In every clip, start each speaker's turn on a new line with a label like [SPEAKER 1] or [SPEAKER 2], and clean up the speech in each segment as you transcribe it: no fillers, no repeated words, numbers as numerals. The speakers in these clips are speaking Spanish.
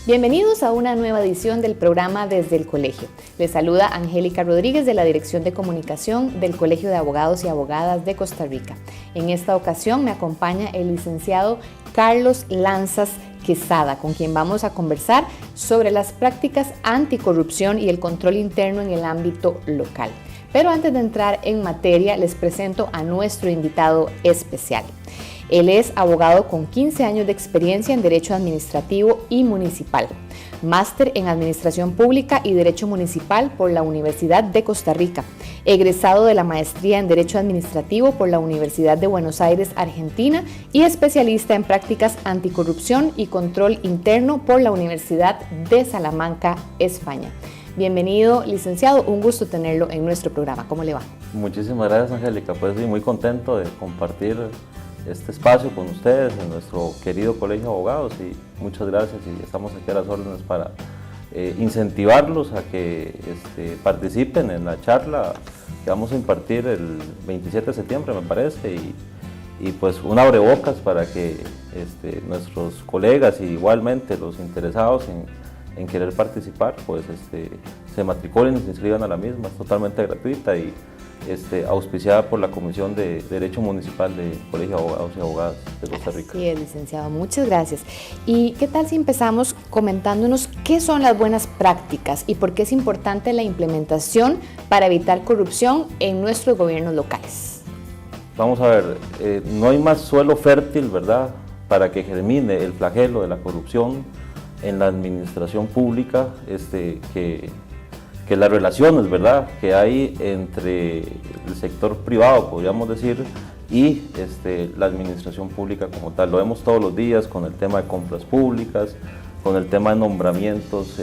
[SPEAKER 1] Bienvenidos a una nueva edición del programa Desde el Colegio. Les saluda Angélica Rodríguez de la Dirección de Comunicación del Colegio de Abogados y Abogadas de Costa Rica. En esta ocasión me acompaña el licenciado Carlos Lanzas Quesada, con quien vamos a conversar sobre las prácticas anticorrupción y el control interno en el ámbito local. Pero antes de entrar en materia, les presento a nuestro invitado especial. Él es abogado con 15 años de experiencia en Derecho Administrativo y Municipal, máster en Administración Pública y Derecho Municipal por la Universidad de Costa Rica, egresado de la maestría en Derecho Administrativo por la Universidad de Buenos Aires, Argentina, y especialista en prácticas anticorrupción y control interno por la Universidad de Salamanca, España. Bienvenido, licenciado, un gusto tenerlo en nuestro programa. ¿Cómo le va?
[SPEAKER 2] Muchísimas gracias, Angélica. Pues sí, muy contento de compartir este espacio con ustedes en nuestro querido Colegio de Abogados, y muchas gracias, y estamos aquí a las órdenes para incentivarlos a que participen en la charla que vamos a impartir el 27 de septiembre, me parece, y pues un abrebocas para que nuestros colegas y igualmente los interesados en querer participar, pues se matriculen y se inscriban a la misma. Es totalmente gratuita y auspiciada por la Comisión de Derecho Municipal del Colegio de Abogados y Abogadas de Costa Rica.
[SPEAKER 1] Sí, licenciado, muchas gracias. ¿Y qué tal si empezamos comentándonos qué son las buenas prácticas y por qué es importante la implementación para evitar corrupción en nuestros gobiernos locales?
[SPEAKER 2] Vamos a ver, no hay más suelo fértil, ¿verdad?, para que germine el flagelo de la corrupción en la administración pública que las relaciones, ¿verdad?, que hay entre el sector privado, podríamos decir, y la administración pública como tal. Lo vemos todos los días con el tema de compras públicas, con el tema de nombramientos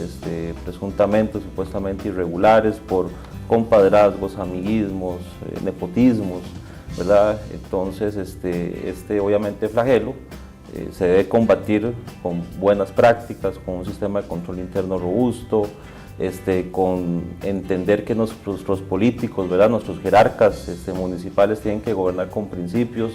[SPEAKER 2] presuntamente, supuestamente irregulares por compadrazgos, amiguismos, nepotismos, ¿verdad? Entonces, obviamente flagelo se debe combatir con buenas prácticas, con un sistema de control interno robusto, con entender que nuestros políticos, ¿verdad?, nuestros jerarcas municipales tienen que gobernar con principios,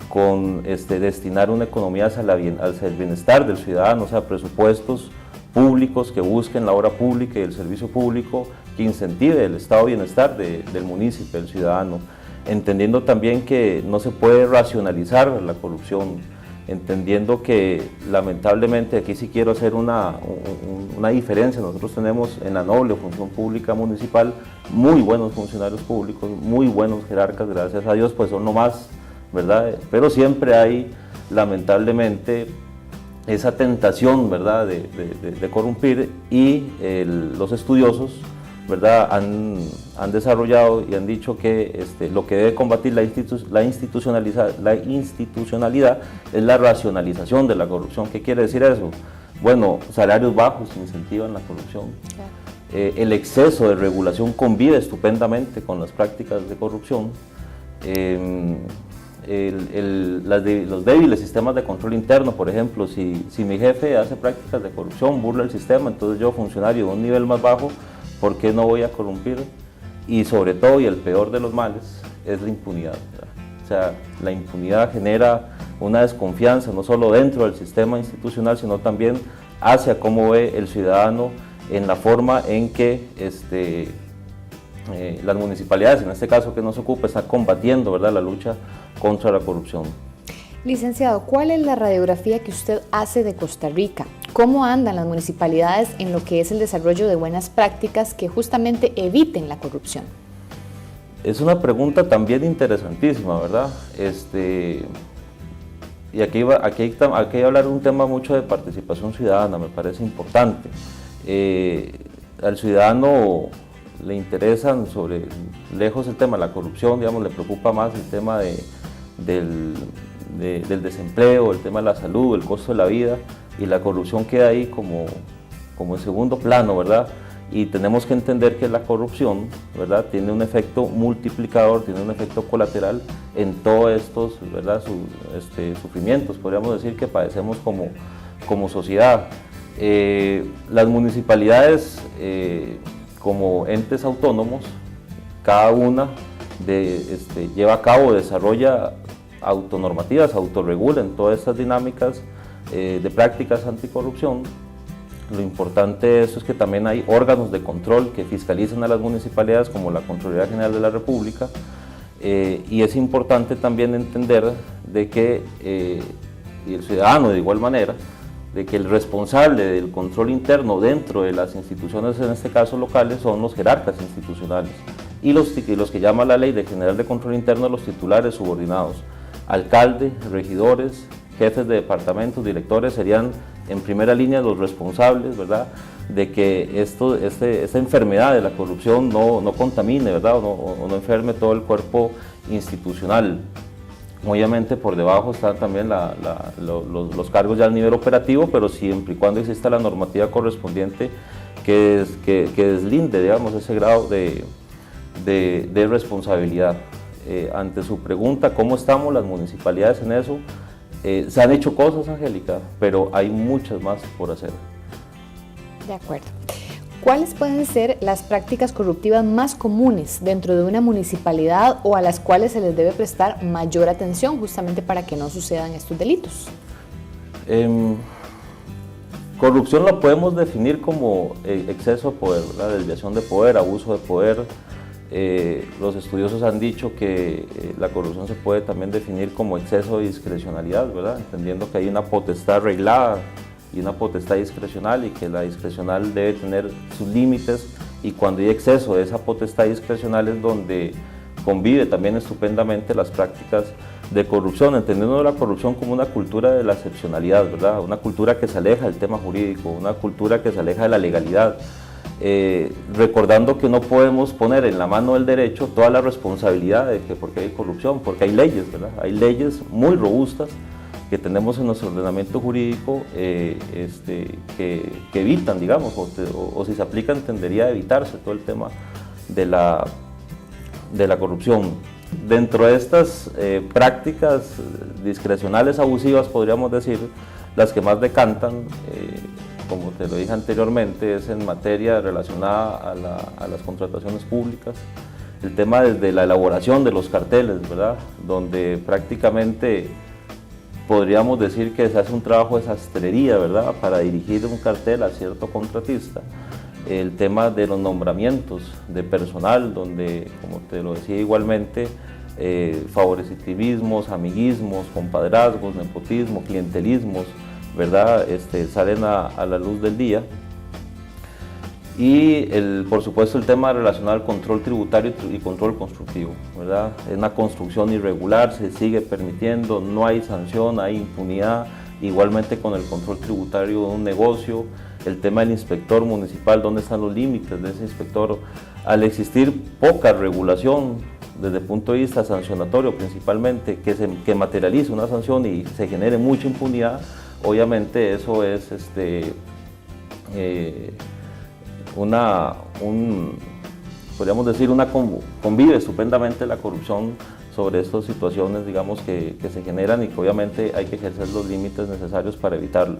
[SPEAKER 2] con destinar una economía hacia el bienestar del ciudadano, o sea, presupuestos públicos que busquen la obra pública y el servicio público que incentive el estado de bienestar del municipio, del ciudadano, entendiendo también que no se puede racionalizar la corrupción, entendiendo que lamentablemente aquí sí quiero hacer una diferencia. Nosotros tenemos en la noble función pública municipal muy buenos funcionarios públicos, muy buenos jerarcas, gracias a Dios, pues son lo más, ¿verdad? Pero siempre hay lamentablemente esa tentación, ¿verdad?, de corrompir, y los estudiosos, ¿verdad?, han desarrollado y han dicho que lo que debe combatir la institucionalidad es la racionalización de la corrupción. ¿Qué quiere decir eso? Bueno, salarios bajos incentivan la corrupción. Claro. El exceso de regulación convive estupendamente con las prácticas de corrupción. Los débiles sistemas de control interno, por ejemplo, si mi jefe hace prácticas de corrupción, burla el sistema, entonces yo, funcionario de un nivel más bajo, ¿por qué no voy a corrompir? Y sobre todo, y el peor de los males, es la impunidad, ¿verdad? O sea, la impunidad genera una desconfianza no solo dentro del sistema institucional, sino también hacia cómo ve el ciudadano en la forma en que las municipalidades, en este caso que nos ocupa, están combatiendo, ¿verdad?, la lucha contra la corrupción.
[SPEAKER 1] Licenciado, ¿cuál es la radiografía que usted hace de Costa Rica? ¿Cómo andan las municipalidades en lo que es el desarrollo de buenas prácticas que justamente eviten la corrupción?
[SPEAKER 2] Es una pregunta también interesantísima, ¿verdad? Y aquí hay que hablar de un tema mucho de participación ciudadana, me parece importante. Al ciudadano le interesan lejos el tema de la corrupción, digamos, le preocupa más el tema del desempleo, el tema de la salud, el costo de la vida, y la corrupción queda ahí como en segundo plano, ¿verdad? Y tenemos que entender que la corrupción, ¿verdad?, tiene un efecto multiplicador, tiene un efecto colateral en todos estos, ¿verdad?, sufrimientos, podríamos decir, que padecemos como sociedad. Las municipalidades como entes autónomos, cada una lleva a cabo, desarrolla autonormativas, autorregula en todas estas dinámicas de prácticas anticorrupción. Lo importante de eso es que también hay órganos de control que fiscalizan a las municipalidades, como la Contraloría General de la República, y es importante también entender de que, y el ciudadano de igual manera, de que el responsable del control interno dentro de las instituciones, en este caso locales, son los jerarcas institucionales y los que llama la Ley General de Control Interno, los titulares subordinados. Alcalde, regidores, jefes de departamentos, directores serían en primera línea los responsables, ¿verdad?, de que esta enfermedad de la corrupción no contamine, ¿verdad?, o no enferme todo el cuerpo institucional. Obviamente por debajo están también los cargos ya a nivel operativo, pero siempre y cuando exista la normativa correspondiente que deslinde, digamos, ese grado de responsabilidad. Ante su pregunta, ¿cómo estamos las municipalidades en eso? Se han hecho cosas, Angélica, pero hay muchas más por hacer.
[SPEAKER 1] De acuerdo. ¿Cuáles pueden ser las prácticas corruptivas más comunes dentro de una municipalidad o a las cuales se les debe prestar mayor atención justamente para que no sucedan estos delitos?
[SPEAKER 2] Corrupción la podemos definir como exceso de poder, ¿verdad?, desviación de poder, abuso de poder. Los estudiosos han dicho que la corrupción se puede también definir como exceso de discrecionalidad, ¿verdad?, entendiendo que hay una potestad reglada y una potestad discrecional, y que la discrecional debe tener sus límites, y cuando hay exceso de esa potestad discrecional es donde convive también estupendamente las prácticas de corrupción, entendiendo la corrupción como una cultura de la excepcionalidad, ¿verdad?, una cultura que se aleja del tema jurídico, una cultura que se aleja de la legalidad, recordando que no podemos poner en la mano del derecho toda la responsabilidad de que porque hay corrupción, porque hay leyes, ¿verdad?, hay leyes muy robustas que tenemos en nuestro ordenamiento jurídico que evitan, digamos, o si se aplican tendería a evitarse todo el tema de la corrupción. Dentro de estas prácticas discrecionales abusivas, podríamos decir, las que más decantan, como te lo dije anteriormente, es en materia relacionada a las contrataciones públicas, el tema desde la elaboración de los carteles, ¿verdad?, donde prácticamente podríamos decir que se hace un trabajo de sastrería, ¿verdad?, para dirigir un cartel a cierto contratista. El tema de los nombramientos de personal, donde, como te lo decía igualmente, favorecitismos, amiguismos, compadrazgos, nepotismo, clientelismos, ¿verdad?, salen a la luz del día. Y por supuesto el tema relacionado al control tributario y control constructivo, ¿verdad? Es una construcción irregular, se sigue permitiendo, no hay sanción, hay impunidad, igualmente con el control tributario de un negocio, el tema del inspector municipal, ¿dónde están los límites de ese inspector? Al existir poca regulación desde el punto de vista sancionatorio principalmente, que materialice una sanción y se genere mucha impunidad, obviamente eso es podríamos decir, convive estupendamente la corrupción sobre estas situaciones, digamos, que se generan, y que obviamente hay que ejercer los límites necesarios para evitarlas.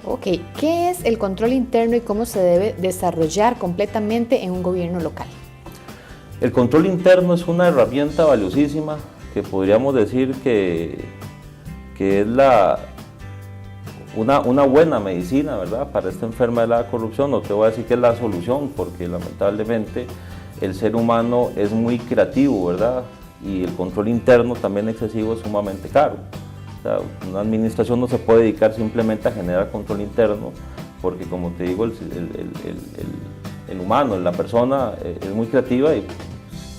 [SPEAKER 1] Ok, ¿qué es el control interno y cómo se debe desarrollar completamente en un gobierno local?
[SPEAKER 2] El control interno es una herramienta valiosísima que podríamos decir que es una buena medicina, ¿verdad?, para esta enfermedad de la corrupción. No te voy a decir que es la solución, porque lamentablemente el ser humano es muy creativo, ¿verdad?, y el control interno también excesivo es sumamente caro. O sea, una administración no se puede dedicar simplemente a generar control interno, porque, como te digo, el humano, la persona es muy creativa y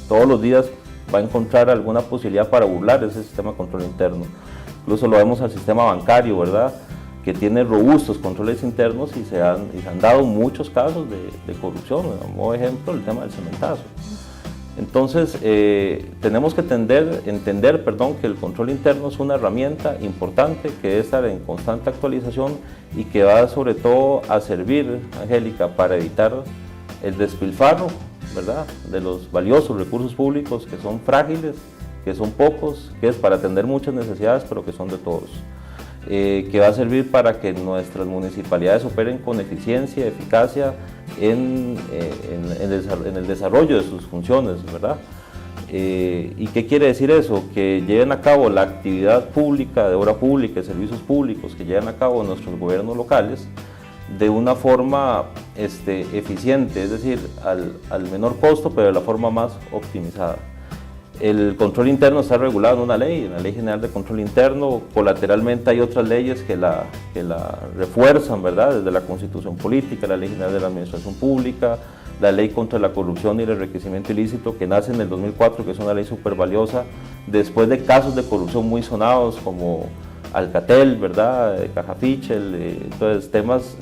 [SPEAKER 2] todos los días va a encontrar alguna posibilidad para burlar ese sistema de control interno. Incluso lo vemos al sistema bancario, ¿verdad?, que tiene robustos controles internos, y se han dado muchos casos de corrupción. Como ejemplo, el tema del cementazo. Entonces, tenemos que entender que el control interno es una herramienta importante que debe estar en constante actualización y que va sobre todo a servir, Angélica, para evitar el despilfarro, ¿verdad?, de los valiosos recursos públicos, que son frágiles, que son pocos, que es para atender muchas necesidades, pero que son de todos. que va a servir para que nuestras municipalidades operen con eficiencia, eficacia en el desarrollo de sus funciones, ¿verdad? ¿Y qué quiere decir eso? Que lleven a cabo la actividad pública, de obra pública, de servicios públicos que llevan a cabo nuestros gobiernos locales de una forma eficiente, es decir, al menor costo, pero de la forma más optimizada. El control interno está regulado en una ley, en la Ley General de Control Interno. Colateralmente hay otras leyes que la refuerzan, ¿verdad? Desde la Constitución Política, la Ley General de la Administración Pública, la Ley contra la Corrupción y el Enriquecimiento Ilícito, que nace en el 2004, que es una ley súper valiosa, después de casos de corrupción muy sonados como Alcatel, ¿verdad? Caja Fichel, entonces temas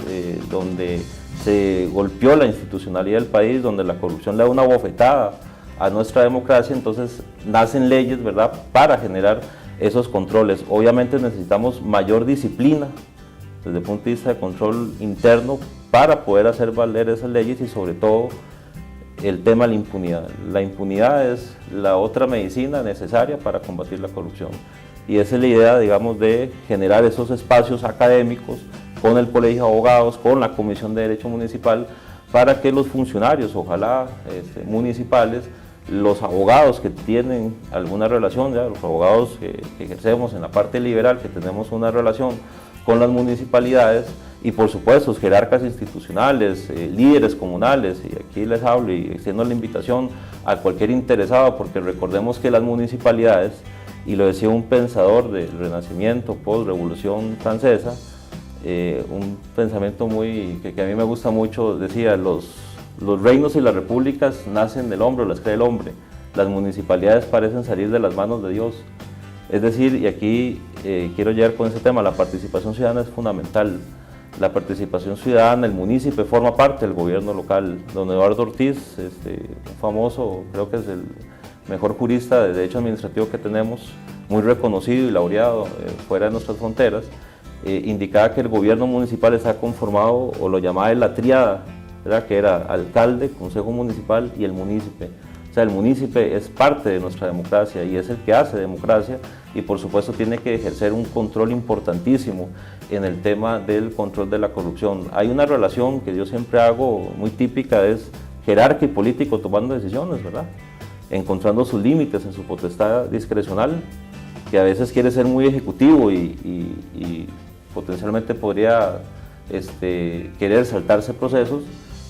[SPEAKER 2] donde se golpeó la institucionalidad del país, donde la corrupción le da una bofetada a nuestra democracia. Entonces nacen leyes, ¿verdad?, para generar esos controles. Obviamente necesitamos mayor disciplina desde el punto de vista de control interno para poder hacer valer esas leyes, y sobre todo el tema de la impunidad. La impunidad es la otra medicina necesaria para combatir la corrupción, y esa es la idea, digamos, de generar esos espacios académicos con el Colegio de Abogados, con la Comisión de Derecho Municipal, para que los funcionarios, ojalá municipales, los abogados que tienen alguna relación, ya, los abogados que ejercemos en la parte liberal, que tenemos una relación con las municipalidades, y por supuesto los jerarcas institucionales, líderes comunales, y aquí les hablo y extiendo la invitación a cualquier interesado, porque recordemos que las municipalidades, y lo decía un pensador del Renacimiento, post-Revolución Francesa, un pensamiento que a mí me gusta mucho, decía: los reinos y las repúblicas nacen del hombre, o las crea el hombre. Las municipalidades parecen salir de las manos de Dios. Es decir, y aquí quiero llegar con ese tema, la participación ciudadana es fundamental. La participación ciudadana, el municipio forma parte del gobierno local. Don Eduardo Ortiz, un famoso, creo que es el mejor jurista de derecho administrativo que tenemos, muy reconocido y laureado fuera de nuestras fronteras, indicaba que el gobierno municipal está conformado, o lo llamaba la tríada, ¿verdad?, que era alcalde, consejo municipal y el munícipe. O sea, el munícipe es parte de nuestra democracia y es el que hace democracia, y por supuesto tiene que ejercer un control importantísimo en el tema del control de la corrupción. Hay una relación que yo siempre hago muy típica, es jerarca y político tomando decisiones, ¿verdad?, encontrando sus límites en su potestad discrecional, que a veces quiere ser muy ejecutivo y potencialmente podría querer saltarse procesos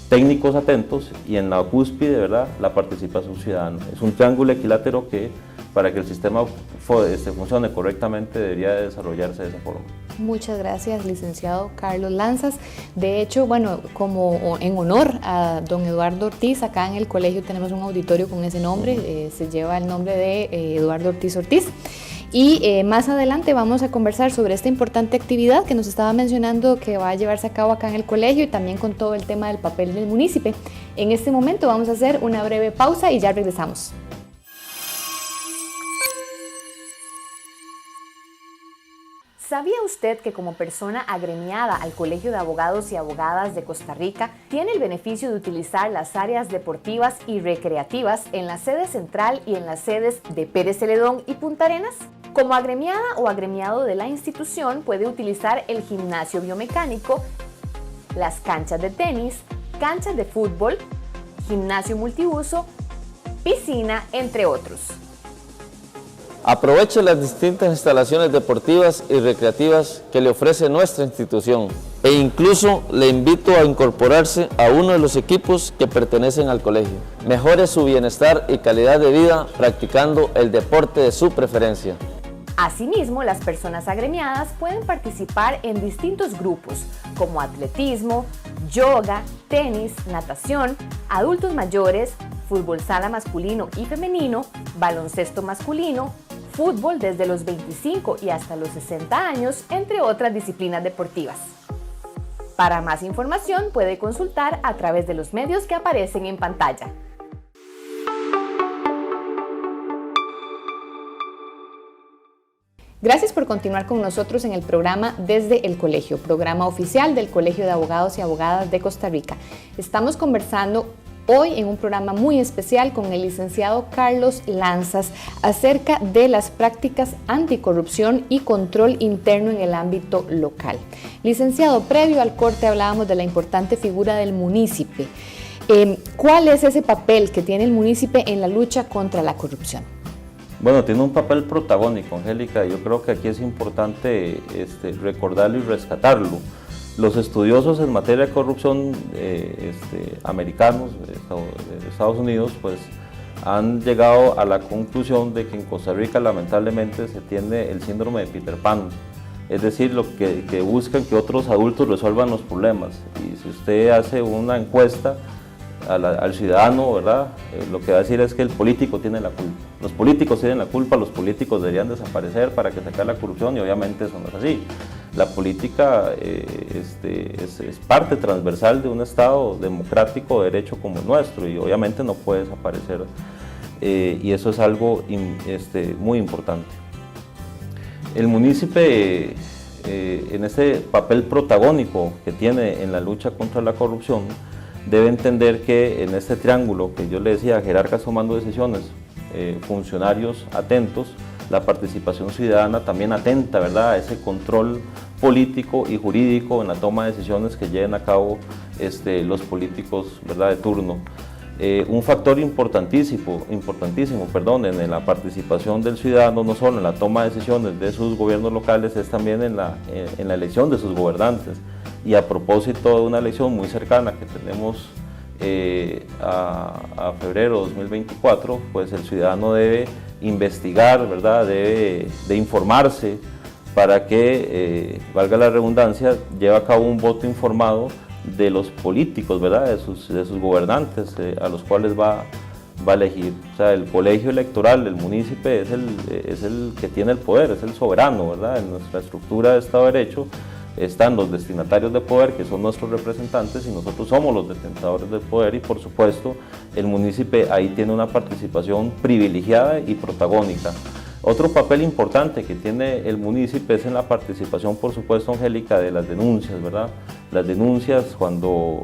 [SPEAKER 2] técnicos atentos, y en la cúspide, ¿verdad?, la participación ciudadana. Es un triángulo equilátero que, para que el sistema funcione correctamente, debería desarrollarse de esa forma.
[SPEAKER 1] Muchas gracias, licenciado Carlos Lanzas. De hecho, bueno, como en honor a don Eduardo Ortiz, acá en el colegio tenemos un auditorio con ese nombre, se lleva el nombre de Eduardo Ortiz Ortiz. Y más adelante vamos a conversar sobre esta importante actividad que nos estaba mencionando, que va a llevarse a cabo acá en el colegio, y también con todo el tema del papel del munícipe. En este momento vamos a hacer una breve pausa y ya regresamos. ¿Sabía usted que como persona agremiada al Colegio de Abogados y Abogadas de Costa Rica tiene el beneficio de utilizar las áreas deportivas y recreativas en la sede central y en las sedes de Pérez Celedón y Punta Arenas? Como agremiada o agremiado de la institución, puede utilizar el gimnasio biomecánico, las canchas de tenis, canchas de fútbol, gimnasio multiuso, piscina, entre otros.
[SPEAKER 3] Aproveche las distintas instalaciones deportivas y recreativas que le ofrece nuestra institución, e incluso le invito a incorporarse a uno de los equipos que pertenecen al colegio. Mejore su bienestar y calidad de vida practicando el deporte de su preferencia.
[SPEAKER 1] Asimismo, las personas agremiadas pueden participar en distintos grupos como atletismo, yoga, tenis, natación, adultos mayores, fútbol sala masculino y femenino, baloncesto masculino, fútbol desde los 25 y hasta los 60 años, entre otras disciplinas deportivas. Para más información puede consultar a través de los medios que aparecen en pantalla. Gracias por continuar con nosotros en el programa Desde el Colegio, programa oficial del Colegio de Abogados y Abogadas de Costa Rica. Estamos conversando hoy en un programa muy especial con el licenciado Carlos Lanzas acerca de las prácticas anticorrupción y control interno en el ámbito local. Licenciado, previo al corte hablábamos de la importante figura del munícipe. ¿Cuál es ese papel que tiene el munícipe en la lucha contra la corrupción?
[SPEAKER 2] Bueno, tiene un papel protagónico, Angélica. Yo creo que aquí es importante recordarlo y rescatarlo. Los estudiosos en materia de corrupción americanos de Estados Unidos pues han llegado a la conclusión de que en Costa Rica lamentablemente se tiene el síndrome de Peter Pan, es decir, lo que buscan que otros adultos resuelvan los problemas. Y si usted hace una encuesta al ciudadano, ¿verdad? Lo que va a decir es que el político tiene la culpa. Los políticos tienen la culpa, los políticos deberían desaparecer para que se acabe la corrupción, y obviamente eso no es así. La política es parte transversal de un Estado democrático de derecho como el nuestro, y obviamente no puede desaparecer, y eso es algo muy importante. El munícipe, en ese papel protagónico que tiene en la lucha contra la corrupción, debe entender que en este triángulo que yo le decía, jerarcas tomando decisiones, funcionarios atentos, la participación ciudadana también atenta, ¿verdad?, a ese control político y jurídico en la toma de decisiones que lleven a cabo los políticos, ¿verdad?, de turno. Un factor importantísimo, en la participación del ciudadano, no solo en la toma de decisiones de sus gobiernos locales, es también en la elección de sus gobernantes. Y a propósito de una elección muy cercana que tenemos a febrero de 2024, pues el ciudadano debe investigar, ¿verdad?, debe de informarse para que, valga la redundancia, lleve a cabo un voto informado de los políticos, ¿verdad?, de sus gobernantes a los cuales va a elegir. O sea, el colegio electoral, el munícipe, es el que tiene el poder, es el soberano, ¿verdad? En nuestra estructura de Estado de Derecho están los destinatarios de poder, que son nuestros representantes, y nosotros somos los detentadores del poder, y por supuesto el munícipe ahí tiene una participación privilegiada y protagónica. Otro papel importante que tiene el munícipe es en la participación, por supuesto, Angélica, de las denuncias, ¿verdad? Las denuncias cuando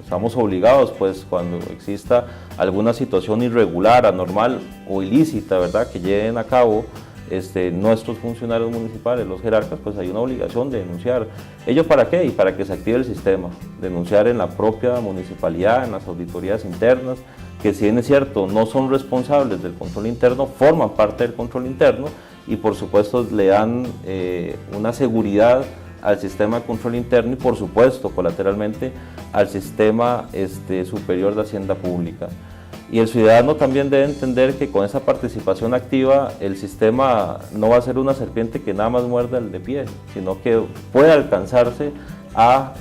[SPEAKER 2] estamos obligados, pues cuando exista alguna situación irregular, anormal o ilícita, ¿verdad?, que lleven a cabo nuestros funcionarios municipales, los jerarcas, pues hay una obligación de denunciar. ¿Ello para qué? Y para que se active el sistema, denunciar en la propia municipalidad, en las auditorías internas, que si bien es cierto, no son responsables del control interno, forman parte del control interno, y por supuesto le dan una seguridad al sistema de control interno y por supuesto colateralmente al sistema superior de Hacienda Pública. Y el ciudadano también debe entender que con esa participación activa el sistema no va a ser una serpiente que nada más muerda el de pie, sino que puede alcanzarse a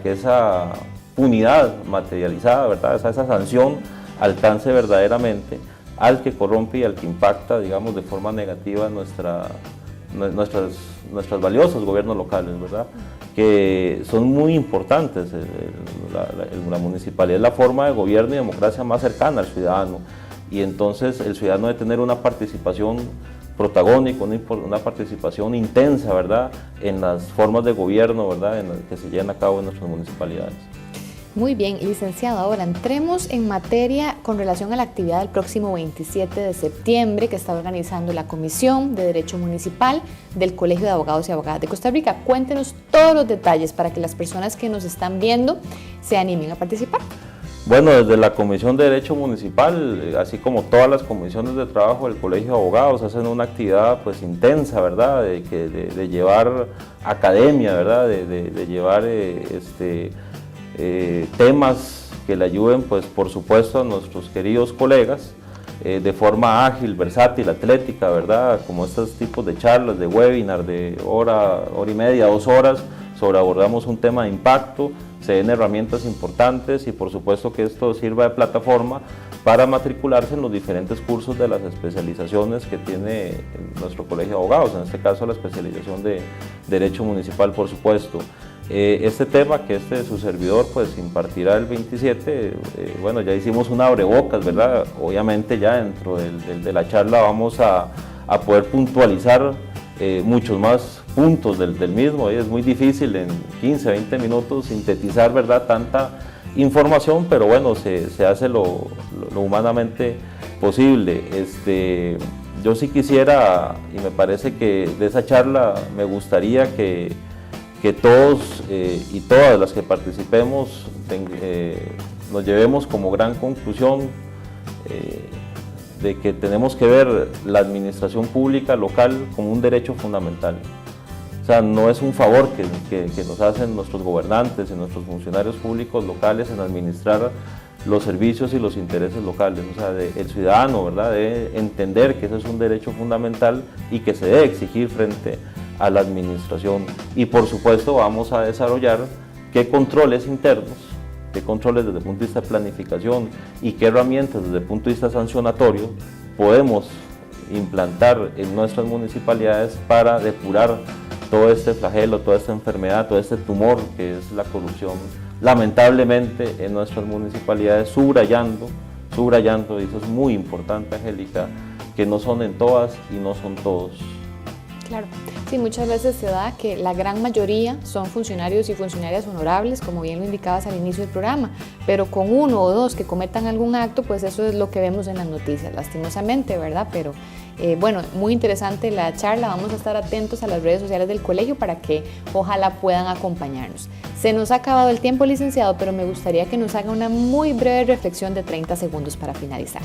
[SPEAKER 2] que esa punidad materializada, ¿verdad?, esa sanción alcance verdaderamente al que corrompe y al que impacta, digamos, de forma negativa nuestros valiosos gobiernos locales, ¿verdad?, que son muy importantes. La municipalidad es la forma de gobierno y democracia más cercana al ciudadano, y entonces el ciudadano debe tener una participación protagónica, una participación intensa, ¿verdad?, en las formas de gobierno, ¿verdad?, que se llevan a cabo en nuestras municipalidades.
[SPEAKER 1] Muy bien, licenciado. Ahora entremos en materia con relación a la actividad del próximo 27 de septiembre que está organizando la Comisión de Derecho Municipal del Colegio de Abogados y Abogadas de Costa Rica. Cuéntenos todos los detalles para que las personas que nos están viendo se animen a participar.
[SPEAKER 2] Bueno, desde la Comisión de Derecho Municipal, así como todas las comisiones de trabajo del Colegio de Abogados, hacen una actividad pues intensa, ¿verdad?, de llevar academia, ¿verdad?, de llevar temas que le ayuden, pues por supuesto, a nuestros queridos colegas de forma ágil, versátil, atlética, ¿verdad?, como estos tipos de charlas, de webinar de hora y media, 2 horas, abordamos un tema de impacto, se den herramientas importantes, y por supuesto que esto sirva de plataforma para matricularse en los diferentes cursos de las especializaciones que tiene nuestro Colegio de Abogados, en este caso la especialización de Derecho Municipal, por supuesto. Este tema que su servidor pues impartirá el 27, bueno, ya hicimos un abrebocas, ¿verdad? Obviamente ya dentro de la charla vamos a poder puntualizar muchos más puntos del mismo. Es muy difícil en 15, 20 minutos sintetizar, ¿verdad?, tanta información, pero bueno, se hace lo humanamente posible. Yo sí quisiera, y me parece que de esa charla me gustaría que todos y todas las que participemos nos llevemos como gran conclusión de que tenemos que ver la administración pública local como un derecho fundamental. O sea, no es un favor que nos hacen nuestros gobernantes y nuestros funcionarios públicos locales en administrar los servicios y los intereses locales. O sea, el ciudadano, ¿verdad?, debe entender que eso es un derecho fundamental y que se debe exigir frente a la administración. Y por supuesto vamos a desarrollar qué controles internos, qué controles desde el punto de vista de planificación y qué herramientas desde el punto de vista sancionatorio podemos implantar en nuestras municipalidades para depurar todo este flagelo, toda esta enfermedad, todo este tumor que es la corrupción, lamentablemente en nuestras municipalidades, subrayando, y eso es muy importante, Angélica, que no son en todas y no son todos.
[SPEAKER 1] Claro, sí, muchas veces se da que la gran mayoría son funcionarios y funcionarias honorables, como bien lo indicabas al inicio del programa, pero con uno o dos que cometan algún acto, pues eso es lo que vemos en las noticias, lastimosamente, ¿verdad? Pero bueno, muy interesante la charla, vamos a estar atentos a las redes sociales del colegio para que ojalá puedan acompañarnos. Se nos ha acabado el tiempo, licenciado, pero me gustaría que nos haga una muy breve reflexión de 30 segundos para finalizar.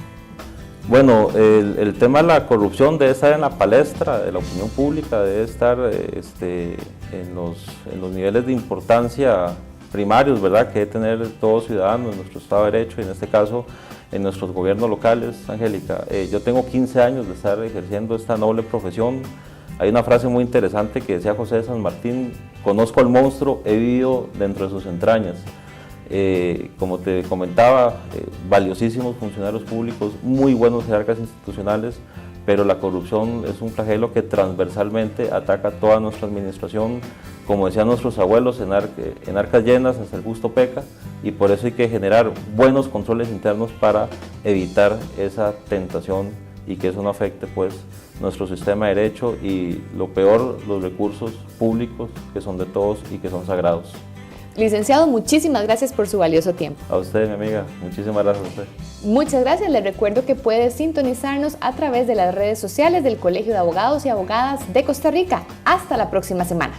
[SPEAKER 2] Bueno, el tema de la corrupción debe estar en la palestra de la opinión pública, debe estar en los niveles de importancia primarios, ¿verdad?, que debe tener todo ciudadano en nuestro Estado de Derecho y en este caso en nuestros gobiernos locales. Angélica, yo tengo 15 años de estar ejerciendo esta noble profesión. Hay una frase muy interesante que decía José de San Martín: conozco al monstruo, he vivido dentro de sus entrañas. Como te comentaba, valiosísimos funcionarios públicos, muy buenos jerarcas institucionales, pero la corrupción es un flagelo que transversalmente ataca toda nuestra administración. Como decían nuestros abuelos, en arcas llenas hasta el gusto peca, y por eso hay que generar buenos controles internos para evitar esa tentación y que eso no afecte pues nuestro sistema de derecho y, lo peor, los recursos públicos que son de todos y que son sagrados.
[SPEAKER 1] Licenciado, muchísimas gracias por su valioso tiempo.
[SPEAKER 2] A usted, mi amiga, muchísimas gracias a usted.
[SPEAKER 1] Muchas gracias, les recuerdo que puede sintonizarnos a través de las redes sociales del Colegio de Abogados y Abogadas de Costa Rica. Hasta la próxima semana.